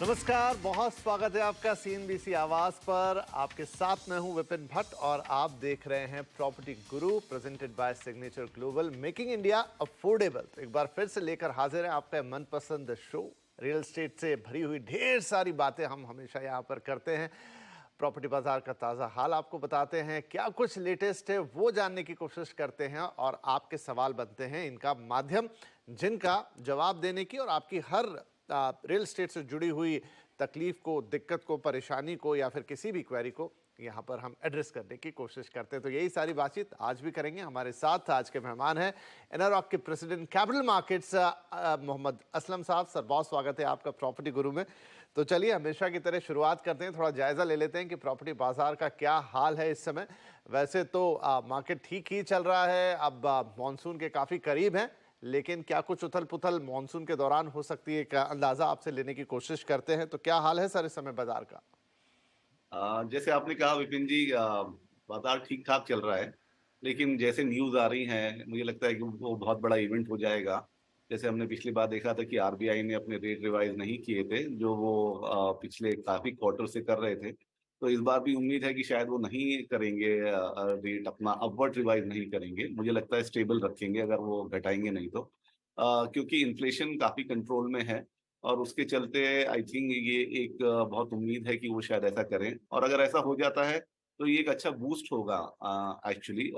नमस्कार, बहुत स्वागत है आपका सीएनबीसी आवाज पर। आपके साथ मैं हूं विपिन भट्ट और आप देख रहे हैं property Guru presented by signature global, making India affordable. एक बार फिर से लेकर हाजिर है आपका मनपसंद शो। रियल एस्टेट से भरी हुई ढेर सारी बातें हम हमेशा यहाँ पर करते हैं। प्रॉपर्टी बाजार का ताज़ा हाल आपको बताते हैं, क्या कुछ लेटेस्ट है वो जानने की कोशिश करते हैं और आपके सवाल बनते हैं इनका माध्यम, जिनका जवाब देने की और आपकी हर रियल एस्टेट से जुड़ी हुई तकलीफ को, दिक्कत को, परेशानी को या फिर किसी भी क्वेरी को यहाँ पर हम एड्रेस करने की कोशिश करते हैं। तो यही सारी बातचीत आज भी करेंगे। हमारे साथ आज के मेहमान हैं एनारॉक के president capital markets Mohammad Aslam साहब। सर, बहुत स्वागत है आपका प्रॉपर्टी गुरु में। तो चलिए हमेशा की तरह शुरुआत करते हैं, थोड़ा जायजा ले लेते हैं कि प्रॉपर्टी बाजार का क्या हाल है इस समय। वैसे तो मार्केट ठीक ही चल रहा है, अब मानसून के काफ़ी करीब हैं, लेकिन क्या कुछ उथल पुथल मानसून के दौरान हो सकती है का अंदाजा आपसे लेने की कोशिश करते हैं। तो क्या हाल है सर इस समय बाजार का? जैसे आपने कहा विपिन जी, बाजार ठीक ठाक चल रहा है, लेकिन जैसे न्यूज आ रही हैं मुझे लगता है कि वो बहुत बड़ा इवेंट हो जाएगा। जैसे हमने पिछली बार देखा था कि आरबीआई ने अपने रेट रिवाइज नहीं किए थे, जो वो पिछले काफी क्वार्टर से कर रहे थे। तो इस बार भी उम्मीद है कि शायद वो नहीं करेंगे, रेट अपना अपवर्ड रिवाइज नहीं करेंगे। मुझे लगता है स्टेबल रखेंगे अगर वो घटाएंगे नहीं तो, क्योंकि इन्फ्लेशन काफी कंट्रोल में है और उसके चलते आई थिंक ये एक बहुत उम्मीद है कि वो शायद ऐसा करें। और अगर ऐसा हो जाता है तो ये एक अच्छा बूस्ट होगा एक्चुअली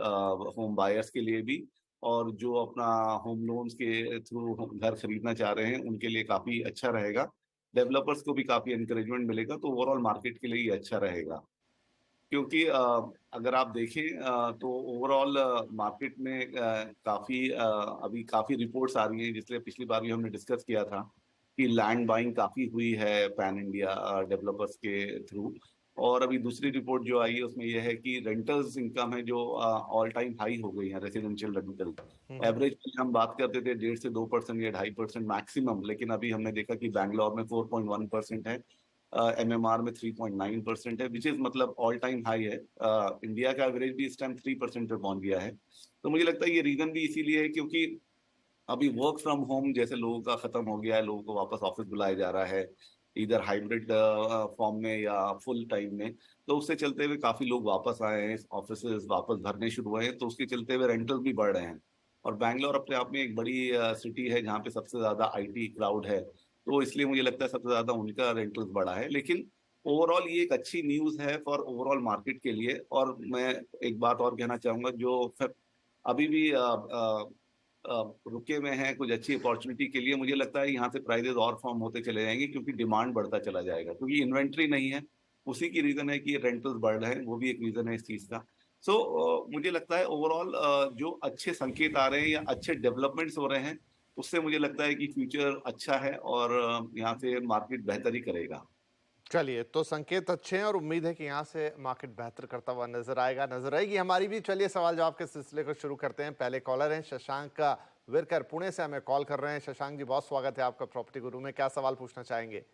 होम बायर्स के लिए भी, और जो अपना होम लोन्स के थ्रू घर खरीदना चाह रहे हैं उनके लिए काफी अच्छा रहेगा। डेवलपर्स को भी काफी एनकरेजमेंट मिलेगा, तो ओवरऑल मार्केट के लिए ये अच्छा रहेगा। क्योंकि अगर आप देखें तो ओवरऑल मार्केट में काफी अभी काफी रिपोर्ट्स आ रही हैं, जिसलिए पिछली बार भी हमने डिस्कस किया था कि लैंड बाइंग काफी हुई है पैन इंडिया डेवलपर्स के थ्रू। और अभी दूसरी रिपोर्ट जो आई है उसमें यह है कि रेंटल्स इनकम है जो ऑल टाइम हाई हो गई है, रेसिडेंशियल रेंटल। एवरेज हम बात करते थे 1.5 से 2% या 2.5% मैक्सिमम, लेकिन अभी हमने देखा कि बैंगलोर में 4.1% है, एमएमआर में 3.9% है, विच इज मतलब ऑल टाइम हाई है। इंडिया का एवरेज भी इस टाइम 3% पे पहुंच गया है। तो मुझे लगता है ये रीजन भी इसीलिए है क्योंकि अभी वर्क फ्रॉम होम जैसे लोगों का खत्म हो गया है, लोगों को वापस ऑफिस बुलाया जा रहा है, इधर हाइब्रिड फॉर्म में या फुल टाइम में। तो उससे चलते हुए काफी लोग वापस आए हैं, ऑफिस वापस भरने शुरू हुए हैं, तो उसके चलते हुए रेंटल भी बढ़ रहे हैं। और बैंगलोर अपने आप में एक बड़ी सिटी है जहाँ पे सबसे ज्यादा आईटी क्राउड है, तो इसलिए मुझे लगता है सबसे ज्यादा उनका रेंटल्स बढ़ा है। लेकिन ओवरऑल ये एक अच्छी न्यूज है फॉर ओवरऑल मार्केट के लिए। और मैं एक बात और कहना चाहूंगा, जो अभी भी रुके हुए हैं कुछ अच्छी अपॉर्चुनिटी के लिए, मुझे लगता है यहाँ से प्राइजेस और फॉर्म होते चले जाएंगे क्योंकि डिमांड बढ़ता चला जाएगा, क्योंकि इन्वेंट्री नहीं है। उसी की रीजन है कि रेंटल्स बढ़ रहे हैं, वो भी एक रीजन है इस चीज का। सो मुझे लगता है ओवरऑल जो अच्छे संकेत आ रहे हैं या अच्छे डेवलपमेंट्स हो रहे हैं, उससे मुझे लगता है कि फ्यूचर अच्छा है और यहाँ से मार्केट बेहतर ही करेगा। चलिए, तो संकेत अच्छे हैं और उम्मीद है कि यहाँ से मार्केट बेहतर करता हुआ नजर आएगा, नजर आएगी हमारी भी। चलिए सवाल जवाब के सिलसिले को शुरू करते हैं। पहले कॉलर हैं शशांक विरकर, पुणे से हमें कॉल कर रहे हैं। शशांक जी, बहुत स्वागत है आपका प्रॉपर्टी गुरु में। क्या सवाल पूछना चाहेंगे?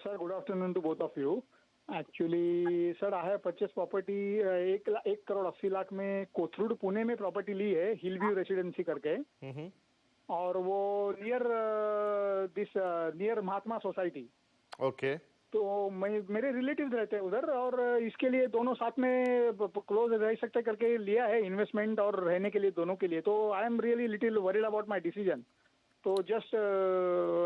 Sir, good afternoon to both of you. Actually, sir, I have purchased property 1,80,80,00,000 में कोथरूड पुणे में प्रॉपर्टी ली है, हिल व्यू रेसिडेंसी करके। और वो नियर महात्मा सोसाइटी। ओके। तो मैं मेरे रिलेटिव्स रहते हैं उधर, और इसके लिए दोनों साथ में क्लोज रह सकते करके लिया है, इन्वेस्टमेंट और रहने के लिए दोनों के लिए। तो I am really little worried about my decision. तो जस्ट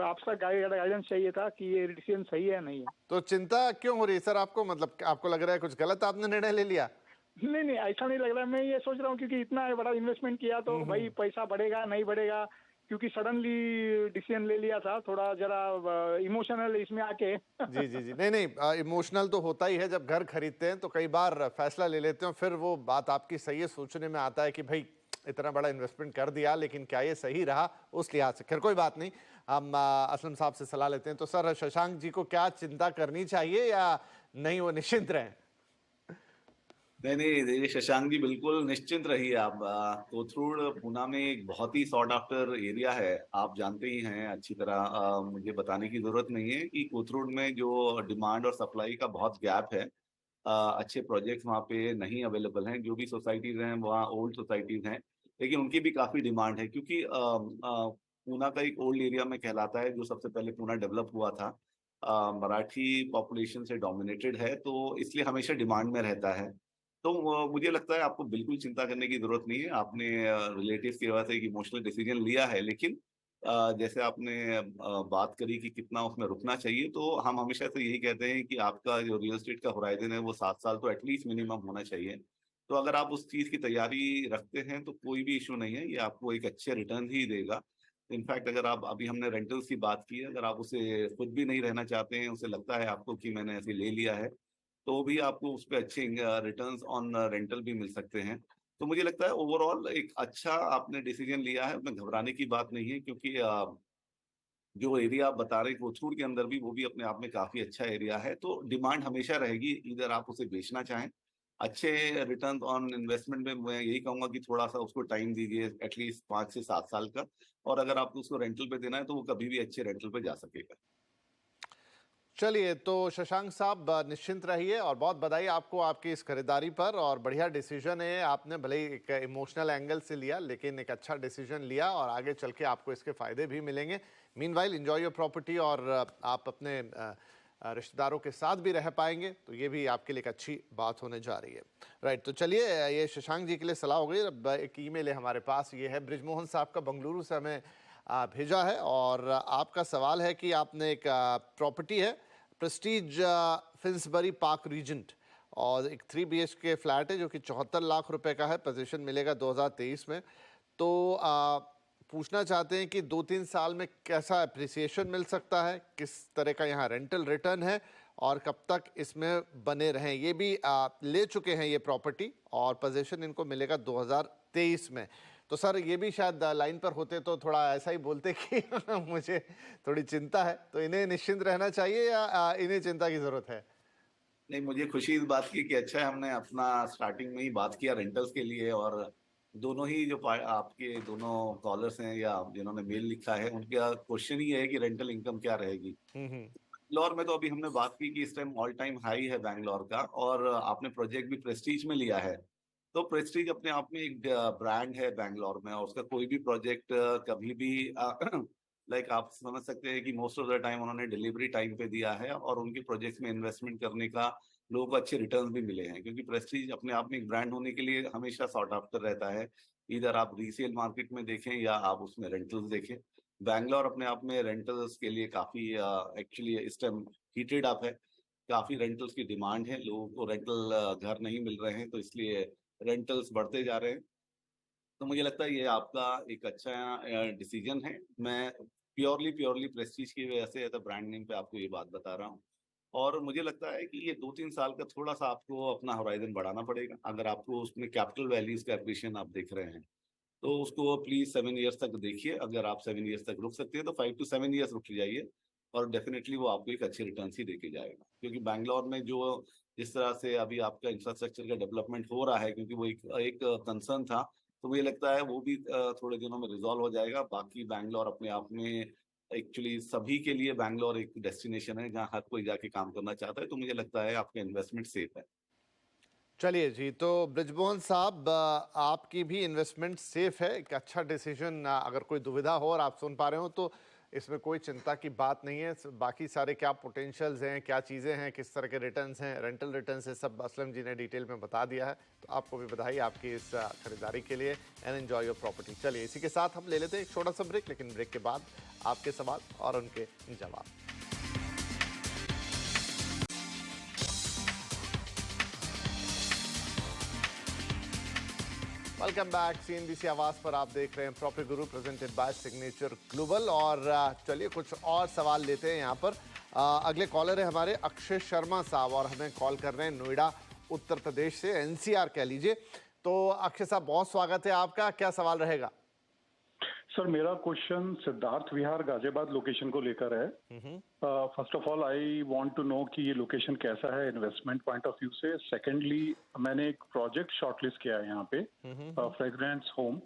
आपका गाइडेंस चाहिए था कि ये डिसीजन सही है नहीं है। तो चिंता क्यों हो रही है सर आपको? मतलब आपको लग रहा है कुछ गलत आपने निर्णय ले लिया? नहीं नहीं, ऐसा नहीं लग रहा है। मैं ये सोच रहा हूँ क्योंकि इतना बड़ा इन्वेस्टमेंट किया तो भाई पैसा बढ़ेगा नहीं बढ़ेगा, क्योंकि सडनली डिसीजन ले लिया था, थोड़ा जरा इमोशनल इसमें आके। जी जी जी, नहीं नहीं, इमोशनल तो होता ही है जब घर खरीदते हैं, तो कई बार फैसला ले लेते हैं, फिर वो बात आपकी सही है, सोचने में आता है कि भाई इतना बड़ा इन्वेस्टमेंट कर दिया, लेकिन क्या ये सही रहा उस लिहाज से। खैर कोई बात नहीं, हम असलम साहब से सलाह लेते हैं। तो सर, शशांक जी को क्या चिंता करनी चाहिए या नहीं, वो निश्चिंत रहें? नहीं नहीं, ये शशांक जी बिल्कुल निश्चिंत रहिए आप। कोथरूड पूना में एक बहुत ही सॉट आफ्टर एरिया है, आप जानते ही हैं अच्छी तरह। मुझे बताने की जरूरत नहीं है कि कोथरूड में जो डिमांड और सप्लाई का बहुत गैप है। अच्छे प्रोजेक्ट्स वहाँ पे नहीं अवेलेबल हैं, जो भी सोसाइटीज हैं वहाँ ओल्ड सोसाइटीज हैं, लेकिन उनकी भी काफी डिमांड है, क्योंकि पूना का एक ओल्ड एरिया में कहलाता है, जो सबसे पहले पूना डेवलप हुआ था। मराठी पॉपुलेशन से डोमिनेटेड है, तो इसलिए हमेशा डिमांड में रहता है। तो मुझे लगता है आपको बिल्कुल चिंता करने की ज़रूरत नहीं है। आपने रिलेटिव्स की वजह से एक इमोशनल डिसीजन लिया है, लेकिन जैसे आपने बात करी कि कितना उसमें रुकना चाहिए, तो हम हमेशा से यही कहते हैं कि आपका जो रियल एस्टेट का होराइज़न है, वो 7 साल तो एटलीस्ट मिनिमम होना चाहिए। तो अगर आप उस चीज़ की तैयारी रखते हैं, तो कोई भी इश्यू नहीं है, ये आपको एक अच्छे रिटर्न ही देगा। इनफैक्ट अगर आप अभी हमने रेंटल्स की बात की है, अगर आप उसे खुद भी नहीं रहना चाहते हैं, उसे लगता है आपको कि मैंने ऐसे ले लिया है, तो भी आपको उसपे अच्छे रिटर्न्स ऑन रेंटल भी मिल सकते हैं। तो मुझे लगता है ओवरऑल एक अच्छा आपने डिसीजन लिया है, उसमें घबराने की बात नहीं है, क्योंकि जो एरिया आप बता रहे हैं कोथरूड के अंदर भी, वो भी अपने आप में काफ़ी अच्छा एरिया है, तो डिमांड हमेशा रहेगी, ईदर आप उसे बेचना चाहें। अच्छे रिटर्न ऑन इन्वेस्टमेंट में मैं यही कहूँगा कि थोड़ा-सा उसको टाइम दीजिए, एटलीस्ट 5 से 7 साल का, और अगर आपको उसको रेंटल पे देना है, तो वो कभी भी अच्छे रेंटल पे जा सकेगा। चलिए, तो शशांक साहब निश्चिंत रहिए और बहुत बधाई आपको आपकी इस खरीदारी पर, और बढ़िया डिसीजन है। आपने भले ही एक इमोशनल एंगल से लिया, लेकिन एक अच्छा डिसीजन लिया और आगे चल के आपको इसके फायदे भी मिलेंगे। मीनवाइल एंजॉय योर प्रॉपर्टी, और आप अपने रिश्तेदारों के साथ भी रह पाएंगे, तो ये भी आपके लिए एक अच्छी बात होने जा रही है। राइट, तो चलिए, ये शशांक जी के लिए सलाह हो गई। अब एक ईमेल है हमारे पास, ये है ब्रिजमोहन साहब का, बेंगलुरु से हमें भेजा है, और आपका सवाल है कि आपने एक प्रॉपर्टी है प्रेस्टीज फिंसबरी पार्क रीजेंट, और एक 3 BHK फ्लैट है जो कि 74 लाख रुपए का है। पोजीशन मिलेगा 2023 में। तो पूछना चाहते हैं कि 2-3 साल में कैसा अप्रिसिएशन मिल सकता है, किस तरह का यहाँ रेंटल रिटर्न है, और कब तक इसमें बने रहें। ये भी ले चुके हैं ये प्रॉपर्टी, और पोजीशन इनको मिलेगा 2023 में। तो सर, ये भी शायद लाइन पर होते तो थोड़ा ऐसा ही बोलते कि मुझे थोड़ी चिंता है, तो इन्हें निश्चिंत रहना चाहिए या इन्हें चिंता की ज़रूरत है? नहीं, मुझे खुशी इस बात की कि अच्छा है हमने अपना स्टार्टिंग में ही बात किया रेंटल्स के लिए, और दोनों ही जो आपके दोनों कॉलर्स हैं या जिन्होंने मेल लिखा है, उनका क्वेश्चन ही है कि रेंटल इनकम क्या रहेगी। हुँ। बैंगलोर में तो अभी हमने बात की कि इस टाइम ऑल टाइम हाई है बैंगलोर का, और आपने प्रोजेक्ट भी प्रेस्टीज में लिया है। तो प्रेस्टीज अपने आप में एक ब्रांड है बैंगलोर में, और उसका कोई भी प्रोजेक्ट कभी भी लाइक आप समझ सकते हैं कि मोस्ट ऑफ द टाइम उन्होंने डिलीवरी टाइम पे दिया है, और उनके प्रोजेक्ट्स में इन्वेस्टमेंट करने का लोगों को अच्छे रिटर्न्स भी मिले हैं, क्योंकि प्रेस्टीज अपने आप में एक ब्रांड होने के लिए हमेशा सॉट आफ्टर रहता है। इधर आप रीसेल मार्केट में देखें या आप उसमें रेंटल्स देखें, बैंगलोर अपने आप में रेंटल्स के लिए काफ़ी एक्चुअली इस टाइम हीटेड अप है। काफ़ी रेंटल्स की डिमांड है, लोगों को रेंटल घर नहीं मिल रहे हैं, तो इसलिए रेंटल्स बढ़ते जा रहे हैं। तो मुझे लगता है ये आपका एक अच्छा डिसीजन है। मैं प्योरली प्योरली प्रेस्टीज की वजह से एज़ अ ब्रांड नेम पे आपको ये बात बता रहा हूँ। और मुझे लगता है कि ये 2-3 साल का थोड़ा-सा आपको अपना होराइज़न बढ़ाना पड़ेगा। अगर आपको उसमें कैपिटल वैल्यूज़ का एप्रिशिएशन आप देख रहे हैं, तो उसको प्लीज़ 7 इयर्स तक देखिए। अगर आप 7 इयर्स तक रुक सकते हैं, तो 5 टू 7 इयर्स रुक जाइए, और डेफ़िनिटली वो आपको एक अच्छे रिटर्न्स ही देके जाएगा। क्योंकि बैंगलोर में जो जिस तरह से अभी आपका इंफ्रास्ट्रक्चर का डेवलपमेंट हो रहा है, क्योंकि वो एक एक कंसर्न था, तो मुझे लगता है वो भी थोड़े दिनों में रिज़ॉल्व हो जाएगा। बाकी बैंगलोर अपने आप में एक्चुअली सभी के लिए बैंगलोर एक डेस्टिनेशन है, जहाँ हर कोई जाके काम करना चाहता है, तो मुझे लगता है आपका इन्वेस्टमेंट सेफ है। चलिए जी, तो ब्रिजमोहन साहब, आपकी भी इन्वेस्टमेंट सेफ है, एक अच्छा डिसीजन। अगर कोई दुविधा हो और आप सुन पा रहे हो, तो इसमें कोई चिंता की बात नहीं है। बाकी सारे क्या पोटेंशियल्स हैं, क्या चीज़ें हैं, किस तरह के रिटर्न्स हैं, रेंटल रिटर्न्स है, सब असलम जी ने डिटेल में बता दिया है। तो आपको भी बधाई आपकी इस खरीदारी के लिए, एंड एंजॉय योर प्रॉपर्टी। चलिए, इसी के साथ हम ले लेते हैं एक छोटा सा ब्रेक, लेकिन ब्रेक के बाद आपके सवाल और उनके जवाब। Welcome back. CNBC आवाज पर आप देख रहे हैं property Guru, presented by signature global. और चलिए कुछ और सवाल लेते हैं यहाँ पर। अगले कॉलर है हमारे अक्षय शर्मा साहब, और हमें कॉल कर रहे हैं नोएडा उत्तर प्रदेश से, NCR कह लीजिए। तो अक्षय साहब, बहुत स्वागत है आपका, क्या सवाल रहेगा? सर, मेरा क्वेश्चन सिद्धार्थ विहार गाजियाबाद लोकेशन को लेकर है। First of all I want to know कि ये लोकेशन कैसा है इन्वेस्टमेंट पॉइंट ऑफ व्यू से। सेकेंडली, मैंने एक प्रोजेक्ट शॉर्टलिस्ट किया है यहाँ पे, फ्रेग्रेंस होम।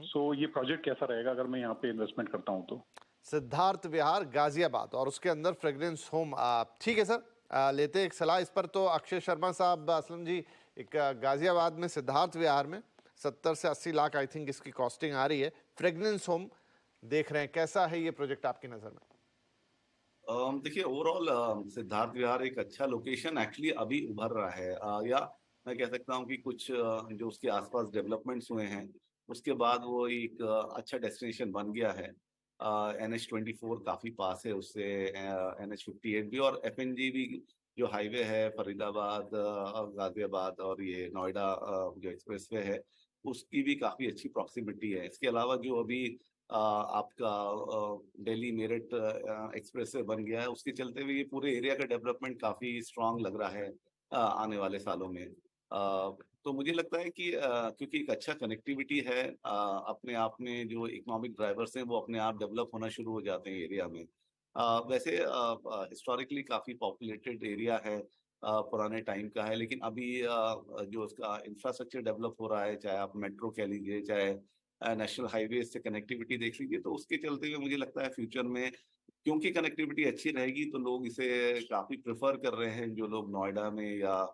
सो ये प्रोजेक्ट कैसा रहेगा अगर मैं यहाँ पे इन्वेस्टमेंट करता हूँ तो? सिद्धार्थ विहार गाजियाबाद, और उसके अंदर फ्रेग्रेंस होम। ठीक है सर, लेते हैं एक सलाह इस पर। तो अक्षय शर्मा साहब, असलम जी, एक गाजियाबाद में सिद्धार्थ विहार में 70 से 80 लाख आई थिंक इसकी कॉस्टिंग आ रही है, फ्रेग्रेंस होम देख रहे हैं। कैसा है ये प्रोजेक्ट आपकी नज़र में? देखिए ओवरऑल सिद्धार्थ विहार एक अच्छा लोकेशन एक्चुअली अभी उभर रहा है, या मैं कह सकता हूँ कि कुछ जो उसके आसपास डेवलपमेंट्स हुए हैं उसके बाद वो एक अच्छा डेस्टिनेशन बन गया है। NH24 काफी पास है उससे, NH58 भी और FNG भी जो हाईवे है फरीदाबाद गाजियाबाद और ये नोएडा जो एक्सप्रेसवे है उसकी भी काफी अच्छी प्रॉक्सिमिटी है। इसके अलावा जो अभी आपका दिल्ली मेरठ एक्सप्रेसवे बन गया है उसके चलते हुए ये पूरे एरिया का डेवलपमेंट काफी स्ट्रांग लग रहा है आने वाले सालों में। तो मुझे लगता है कि क्योंकि एक अच्छा कनेक्टिविटी है, अपने आप में जो इकोनॉमिक ड्राइवर्स हैं वो अपने आप डेवलप होना शुरू हो जाते हैं एरिया में। वैसे हिस्टोरिकली काफी पॉपुलेटेड एरिया है, पुराने टाइम का है, लेकिन अभी जो उसका इंफ्रास्ट्रक्चर डेवलप हो रहा है, चाहे आप मेट्रो कह लीजिए, चाहे नेशनल हाईवे से कनेक्टिविटी देख लीजिए, तो उसके चलते हुए मुझे लगता है फ्यूचर में क्योंकि कनेक्टिविटी अच्छी रहेगी तो लोग इसे काफी प्रेफर कर रहे हैं, जो लोग नोएडा में या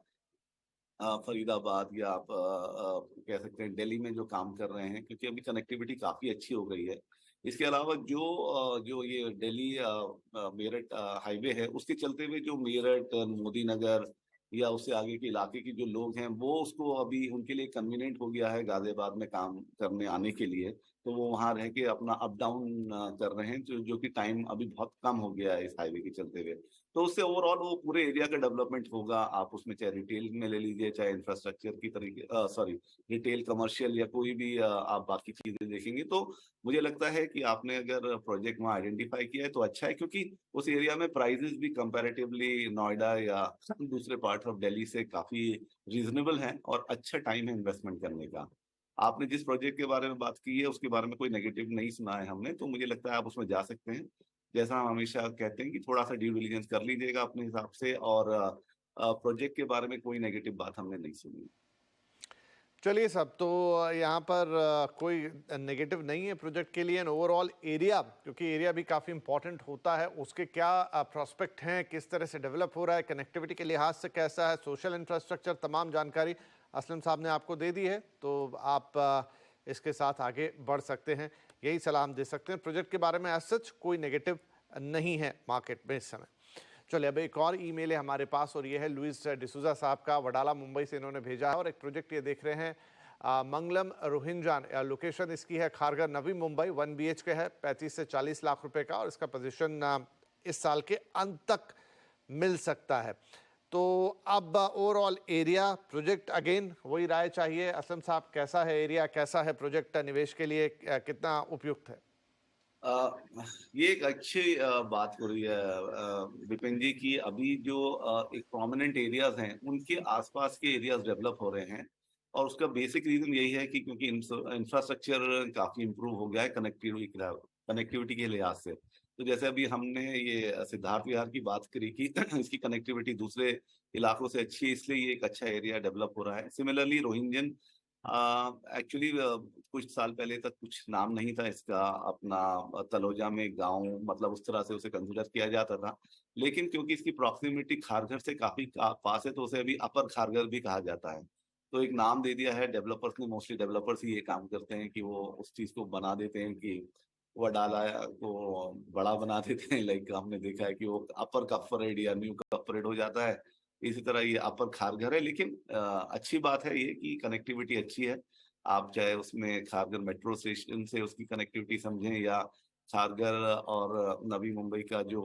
फरीदाबाद या आप कह सकते हैं दिल्ली में जो काम कर रहे हैं, क्योंकि अभी कनेक्टिविटी काफी अच्छी हो गई है। इसके अलावा जो ये दिल्ली मेरठ हाईवे है उसके चलते हुए जो मेरठ मोदी नगर या उससे आगे के इलाके के जो लोग हैं वो उसको अभी उनके लिए कन्वीनियंट हो गया है गाजियाबाद में काम करने आने के लिए, तो वो वहां रह के अपना अप डाउन कर रहे हैं, जो कि टाइम अभी बहुत कम हो गया है इस हाईवे के चलते हुए। तो उससे ओवरऑल वो पूरे एरिया का डेवलपमेंट होगा। आप उसमें चाहे रिटेल में ले लीजिए, चाहे इंफ्रास्ट्रक्चर की तरीके सॉरी रिटेल कमर्शियल या कोई भी आप बाकी चीजें देखेंगे, तो मुझे लगता है कि आपने अगर प्रोजेक्ट वहाँ आइडेंटिफाई किया है तो अच्छा है, क्योंकि उस एरिया में प्राइजेस भी कंपैरेटिवली नोएडा या दूसरे पार्ट ऑफ दिल्ली से काफी रीजनेबल हैं और अच्छा टाइम है इन्वेस्टमेंट करने का। आपने जिस प्रोजेक्ट के बारे में बात की है उसके बारे में कोई नेगेटिव नहीं सुना है हमने, तो मुझे लगता है आप उसमें जा सकते हैं। जैसा हम हमेशा कहते हैं कि थोड़ा-सा ड्यू डिलिजेंस कर लीजिएगा अपने हिसाब से, और प्रोजेक्ट के बारे में कोई नेगेटिव बात हमने नहीं सुनी। चलिए साहब, तो यहाँ पर कोई नेगेटिव नहीं है प्रोजेक्ट के लिए। एंड ओवरऑल एरिया, क्योंकि एरिया भी काफ़ी इंपॉर्टेंट होता है, उसके क्या प्रोस्पेक्ट हैं, किस तरह से डेवलप हो रहा है, कनेक्टिविटी के लिहाज से कैसा है, सोशल इंफ्रास्ट्रक्चर, तमाम जानकारी असलम साहब ने आपको दे दी है, तो आप इसके साथ आगे बढ़ सकते हैं। यही सलाह हम दे सकते हैं। प्रोजेक्ट के बारे में एज सच कोई नेगेटिव नहीं है मार्केट में इस समय। चलिए, अब एक और ईमेल है हमारे पास और ये है लुइस डिसूजा साहब का, वडाला मुंबई से इन्होंने भेजा है। और एक प्रोजेक्ट ये देख रहे हैं, मंगलम रोहिंजान, लोकेशन इसकी है खारगर नवी मुंबई, 1 BHK है, 35 से 40 लाख रुपए का, और इसका पोजीशन इस साल के अंत तक मिल सकता है। तो अब ओवरऑल एरिया, प्रोजेक्ट अगेन वही राय चाहिए असलम साहब, कैसा है एरिया, कैसा है प्रोजेक्ट, निवेश के लिए कितना उपयुक्त है? अ, ये एक अच्छी बात हो रही है विपिन जी की, अभी जो एक प्रोमिनेंट एरियाज हैं उनके आसपास के एरियाज डेवलप हो रहे हैं, और उसका बेसिक रीजन यही है कि क्योंकि इंफ्रास्ट्रक्चर काफी इम्प्रूव हो गया है कनेक्टिविटी के लिहाज से। तो जैसे अभी हमने ये सिद्धार्थ विहार की बात करी कि इसकी कनेक्टिविटी दूसरे इलाकों से अच्छी है, इसलिए ये एक अच्छा एरिया डेवलप हो रहा है। सिमिलरली रोहिंग्यन एक्चुअली कुछ साल पहले तक कुछ नाम नहीं था इसका, अपना तलोजा में गांव, मतलब उस तरह से उसे कंसीडर किया जाता था, लेकिन क्योंकि इसकी प्रॉक्सिमिटी खारघर से काफी पास है तो उसे अभी अपर खारघर भी कहा जाता है। तो एक नाम दे दिया है डेवलपर्स ने, मोस्टली डेवलपर्स ही ये काम करते हैं कि वो उस चीज को बना देते हैं कि वडाला को बड़ा बना देते हैं। लाइक हमने देखा है कि वो अपर कफरेड या न्यू कफरेड हो जाता है, इसी तरह ये अपर खारघर है। लेकिन अच्छी बात है ये कि कनेक्टिविटी अच्छी है। आप चाहे उसमें खारघर मेट्रो स्टेशन से उसकी कनेक्टिविटी समझें, या खारघर और नवी मुंबई का जो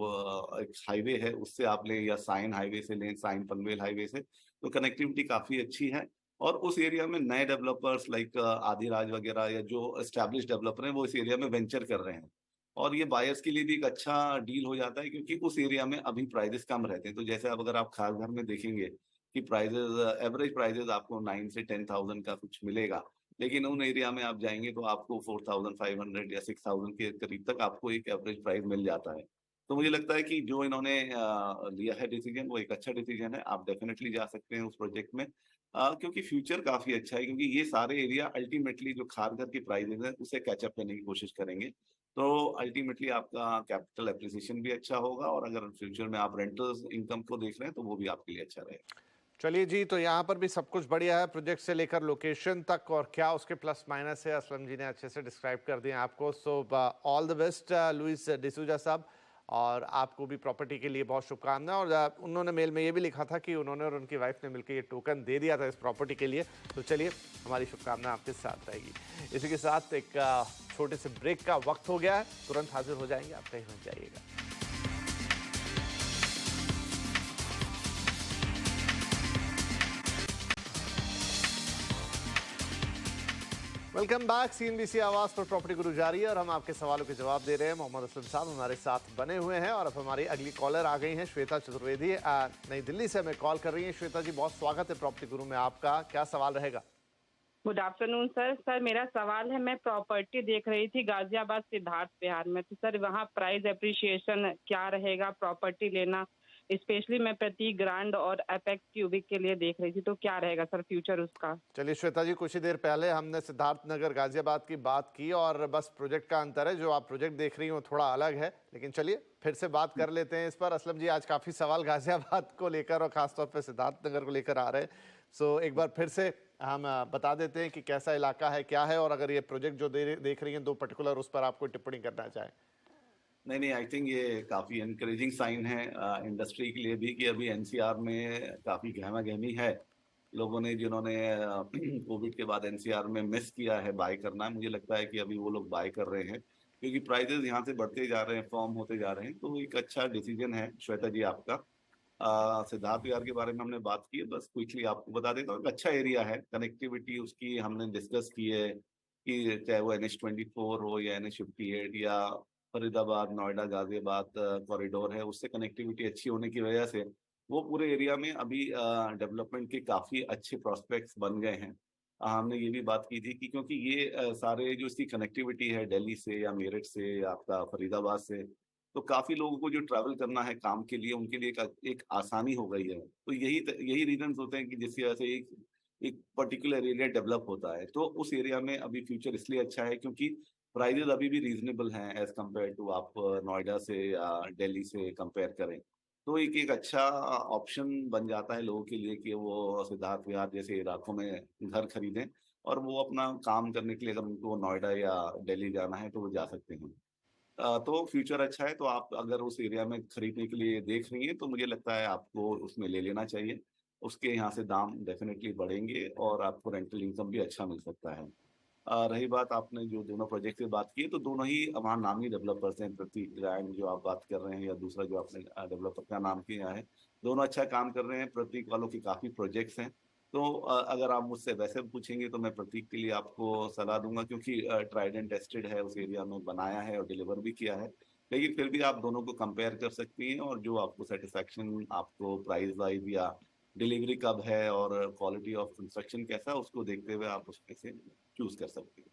एक हाईवे है उससे आप लें, या साइन हाईवे से लें, साइन पनवेल हाईवे से, तो कनेक्टिविटी काफी अच्छी है। और उस एरिया में नए डेवलपर्स लाइक आदिराज वगैरह या जो एस्टैब्लिश डेवलपर हैं वो इस एरिया में वेंचर कर रहे हैं, और ये बायर्स के लिए भी एक अच्छा डील हो जाता है, क्योंकि उस एरिया में अभी प्राइजेस कम रहते हैं। तो जैसे अब अगर आप खासघर में देखेंगे कि प्राइजेस, एवरेज प्राइजेस आपको 9 से 10,000 का कुछ मिलेगा, लेकिन उन एरिया में आप जाएंगे तो आपको 4,500 या 6,000 के करीब तक आपको एक एवरेज प्राइस मिल जाता है। तो मुझे लगता है कि जो इन्होंने लिया है डिसीजन वो एक अच्छा डिसीजन है। आप डेफिनेटली जा सकते हैं उस प्रोजेक्ट में, क्योंकि फ्यूचर काफी अच्छा है, क्योंकि ये सारे एरिया अल्टीमेटली जो खारघर की प्राइजेस है उसे कैचअप करने की कोशिश करेंगे। तो अल्टीमेटली आपका कैपिटल एप्रिसिएशन भी अच्छा होगा, और अगर फ्यूचर में आप रेंटल्स इनकम को देख रहे हैं तो वो भी आपके लिए अच्छा रहेगा। चलिए जी, तो यहाँ पर भी सब कुछ बढ़िया है, प्रोजेक्ट से लेकर लोकेशन तक, और क्या उसके प्लस माइनस है असलम जी ने अच्छे से डिस्क्राइब कर दिया आपको। So all the best Luis D'Souza साहब, और आपको भी प्रॉपर्टी के लिए बहुत शुभकामनाएं। और उन्होंने मेल में ये भी लिखा था कि उन्होंने और उनकी वाइफ ने मिलकर ये टोकन दे दिया था इस प्रॉपर्टी के लिए। तो चलिए, हमारी शुभकामनाएं आपके साथ रहेगी। इसी के साथ एक छोटे से ब्रेक का वक्त हो गया है, तुरंत हाजिर हो जाएंगे, आप कहीं मत जाइएगा। Welcome back. सीएनबीसी आवाज पर प्रॉपर्टी गुरु जारी है और हम आपके सवालों के जवाब दे रहे हैं। मोहम्मद असलम साहब हमारे साथ बने हुए हैं और अब हमारी अगली कॉलर आ गई हैं, श्वेता चतुर्वेदी नई दिल्ली से हमें कॉल कर रही हैं। श्वेता जी, बहुत स्वागत है प्रॉपर्टी गुरु में आपका। क्या सवाल रहेगा? Good afternoon sir. मेरा सवाल है, मैं प्रॉपर्टी देख रही थी गाजियाबाद सिद्धार्थ विहार में, तो सर वहाँ प्राइस एप्रिशिएशन क्या रहेगा प्रॉपर्टी लेना? स्पेशली मैं प्रतीक ग्रांड और एपेक्स क्यूबिक के लिए देख रही थी, तो क्या रहेगा सर फ्यूचर उसका? चलिए श्वेता जी, कुछ ही देर पहले हमने सिद्धार्थ नगर गाजियाबाद की बात की और बस प्रोजेक्ट का अंतर है, जो आप प्रोजेक्ट देख रही हो थोड़ा अलग है, लेकिन चलिए फिर से बात कर लेते हैं इस पर। असलम जी, आज काफ़ी सवाल गाजियाबाद को लेकर और खासतौर पर सिद्धार्थ नगर को लेकर आ रहे हैं। सो एक बार फिर से हम बता देते हैं कि कैसा इलाका है, क्या है, और अगर ये प्रोजेक्ट जो देख रही हैं दो पर्टिकुलर, उस पर आप कोई टिप्पणी करना चाहें। नहीं, आई थिंक ये काफी एनकरेजिंग साइन है इंडस्ट्री के लिए भी कि अभी एनसीआर में काफी गहमा गहमी है। लोगों ने जिन्होंने कोविड के बाद एनसीआर में मिस किया है बाय करना, मुझे लगता है कि अभी वो लोग बाय कर रहे हैं, क्योंकि प्राइजेस यहाँ से बढ़ते जा रहे हैं, फॉर्म होते जा रहे हैं। तो एक अच्छा डिसीजन है श्वेता जी आपका। सिद्धार्थ विहार के बारे में हमने बात की है, बस क्विकली आपको बता देता हूँ। एक अच्छा एरिया है, कनेक्टिविटी उसकी हमने डिस्कस की है कि चाहे वो NH24 हो या NH58 या फरीदाबाद, नोएडा, गाजियाबाद कॉरिडोर है, उससे कनेक्टिविटी अच्छी होने की वजह से वो पूरे एरिया में अभी डेवलपमेंट के काफी अच्छे प्रोस्पेक्ट्स बन गए हैं। हमने ये भी बात की थी कि क्योंकि ये सारे जो इसकी कनेक्टिविटी है दिल्ली से या मेरठ से या आपका फरीदाबाद से, तो काफी लोगों को जो ट्रैवल करना है काम के लिए, उनके लिए एक आसानी हो गई है। तो यही रीजन होते हैं कि जिसकी वजह से एक पर्टिकुलर एरिया डेवलप होता है। तो उस एरिया में अभी फ्यूचर इसलिए अच्छा है क्योंकि प्राइजेस अभी भी रीजनेबल हैं एज कम्पेयर टू आप नोएडा से या दिल्ली से कंपेयर करें। तो एक अच्छा ऑप्शन बन जाता है लोगों के लिए कि वो सिद्धार्थ विहार जैसे इलाकों में घर खरीदें और वो अपना काम करने के लिए अगर उनको नोएडा या दिल्ली जाना है तो वो जा सकते हैं। तो फ्यूचर अच्छा है, तो आप अगर उस एरिया में खरीदने के लिए देख रही हैं तो मुझे लगता है आपको उसमें ले लेना चाहिए। उसके यहाँ से दाम डेफिनेटली बढ़ेंगे और आपको रेंटल इनकम भी अच्छा मिल सकता है। रही बात आपने जो दोनों प्रोजेक्ट की बात की, तो दोनों ही हमारे नामी डेवलपर्स हैं। प्रतीक ग्रैंड जो आप बात कर रहे हैं या दूसरा जो आपने डेवलपर का नाम किया है, दोनों अच्छा काम कर रहे हैं। प्रतीक वालों की काफ़ी प्रोजेक्ट्स हैं। तो अगर आप मुझसे वैसे पूछेंगे तो मैं प्रतीक के लिए आपको सलाह दूंगा, क्योंकि ट्राइड एंड टेस्टेड है, उस एरिया में बनाया है और डिलीवर भी किया है। लेकिन फिर भी आप दोनों को कंपेयर कर सकती हैं और जो आपको सेटिस्फैक्शन आपको प्राइस वाइज या डिलीवरी कब है और क्वालिटी ऑफ कंस्ट्रक्शन कैसा है, उसको देखते हुए आप उसमें से चूज कर सकते हैं।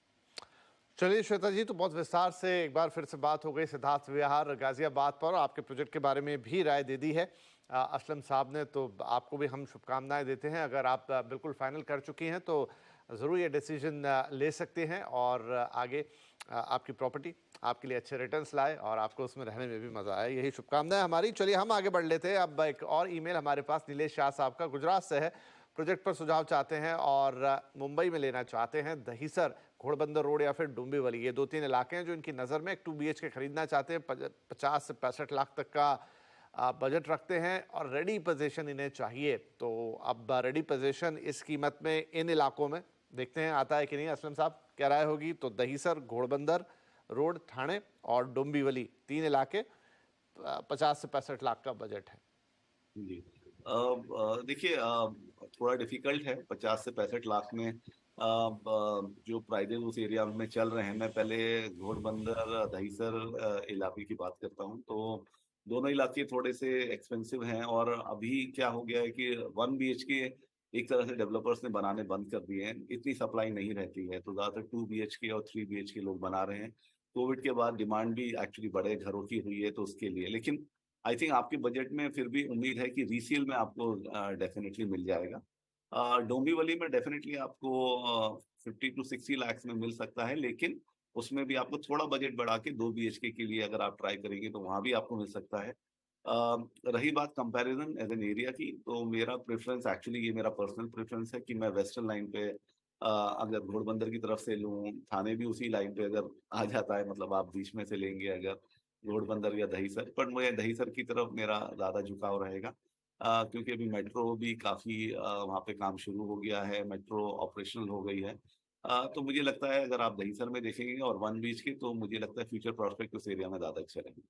चलिए श्वेता जी, तो बहुत विस्तार से एक बार फिर से बात हो गई सिद्धार्थ विहार गाजियाबाद पर, आपके प्रोजेक्ट के बारे में भी राय दे दी है असलम साहब ने। तो आपको भी हम शुभकामनाएं देते हैं। अगर आप बिल्कुल फाइनल कर चुकी हैं तो ज़रूर ये डिसीजन ले सकते हैं और आगे आपकी प्रॉपर्टी आपके लिए अच्छे रिटर्न्स लाए और आपको उसमें रहने में भी मज़ा आए, यही शुभकामनाएं हमारी। चलिए हम आगे बढ़ लेते हैं। अब एक और ईमेल हमारे पास नीलेश शाह साहब का गुजरात से है। प्रोजेक्ट पर सुझाव चाहते हैं और मुंबई में लेना चाहते हैं। दहीसर, घोड़बंदर रोड या फिर डुम्बीवली, ये 2-3 इलाके हैं जो इनकी नज़र में। एक 2 BHK खरीदना चाहते हैं। 50 से 65 लाख तक का बजट रखते हैं और रेडी पोजीशन इन्हें चाहिए। तो अब रेडी पोजीशन इस कीमत में इन इलाकों में देखते हैं आता है कि नहीं। असलम साहब, क्या राय होगी? तो दहीसर, घोड़बंदर रोड, ठाणे और डोंबिवली, 3 इलाके, 50 से 65 लाख का बजट है। जी, देखिए थोड़ा डिफिकल्ट है 50 से 65 लाख में। जो प्राइजेस उस एरिया में चल रहे हैं, मैं पहले घोड़बंदर दहीसर इलाके की बात करता हूँ। तो दोनों इलाके थोड़े से एक्सपेंसिव हैं और अभी क्या हो गया है कि 1 BHK एक तरह से डेवलपर्स ने बनाने बंद कर दिए हैं। इतनी सप्लाई नहीं रहती है, तो ज़्यादातर 2 BHK और 3 BHK लोग बना रहे हैं। कोविड के बाद डिमांड भी एक्चुअली बड़े घरों की हुई है, तो उसके लिए। लेकिन आई थिंक आपके बजट में फिर भी उम्मीद है कि रीसेल में आपको डेफिनेटली मिल जाएगा। डोंबिवली में डेफिनेटली आपको 50 to 60 लाख में मिल सकता है, लेकिन उसमें भी आपको थोड़ा बजट बढ़ा के 2 BHK के लिए अगर आप ट्राई करेंगे तो वहां भी आपको मिल सकता है। रही बात कंपैरिजन एज एन एरिया की, तो मेरा प्रेफरेंस एक्चुअली, ये मेरा पर्सनल प्रेफरेंस है कि मैं वेस्टर्न लाइन पे अगर घोड़बंदर की तरफ से लूँ, थाने भी उसी लाइन पे अगर आ जाता है, मतलब आप बीच में से लेंगे अगर, घोड़बंदर या दहीसर, पर मुझे दहीसर की तरफ मेरा ज्यादा झुकाव रहेगा, क्योंकि अभी मेट्रो भी काफी वहाँ पे काम शुरू हो गया है, मेट्रो ऑपरेशनल हो गई है। तो मुझे लगता है अगर आप दहीसर में देखेंगे और वन बीच के, तो मुझे लगता है फ्यूचर प्रोस्पेक्ट उस एरिया में ज्यादा अच्छे रहेंगे।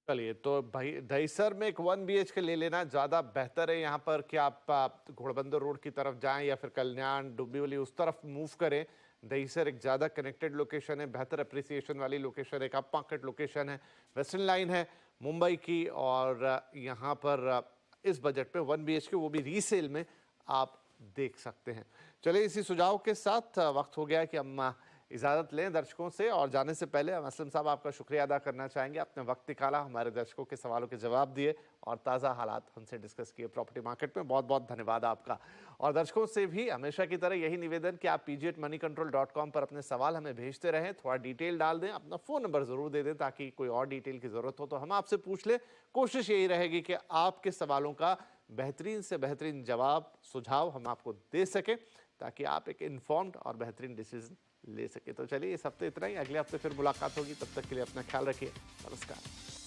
चलिए, तो भाई दहीसर में एक 1 बीएचके ले लेना ज़्यादा बेहतर है यहाँ पर कि आप घोड़बंदर रोड की तरफ जाएं या फिर कल्याण डुब्बीवली उस तरफ मूव करें। दहीसर एक ज़्यादा कनेक्टेड लोकेशन है, बेहतर अप्रिसिएशन वाली लोकेशन है, एक अप मार्केट लोकेशन है, वेस्टर्न लाइन है मुंबई की, और यहाँ पर इस बजट पे 1 बीएचके वो भी रीसेल में आप देख सकते हैं। चलिए, इसी सुझाव के साथ वक्त हो गया कि हम इजाज़त लें दर्शकों से, और जाने से पहले हम असलम साहब आपका शुक्रिया अदा करना चाहेंगे, आपने वक्त निकाला, हमारे दर्शकों के सवालों के जवाब दिए और ताज़ा हालात हमसे डिस्कस किए प्रॉपर्टी मार्केट में। बहुत बहुत धन्यवाद आपका। और दर्शकों से भी हमेशा की तरह यही निवेदन कि आप pg@moneycontrol.com पर अपने सवाल हमें भेजते रहें, थोड़ा डिटेल डाल दें, अपना फ़ोन नंबर ज़रूर दे दें ताकि कोई और डिटेल की ज़रूरत हो तो हम आपसे पूछ लें। कोशिश यही रहेगी कि आपके सवालों का बेहतरीन से बेहतरीन जवाब, सुझाव हम आपको दे सकें ताकि आप एक इन्फॉर्म्ड और बेहतरीन डिसीजन ले सके। तो चलिए, इस हफ्ते इतना ही, अगले हफ्ते फिर मुलाकात होगी, तब तक के लिए अपना ख्याल रखिए। नमस्कार।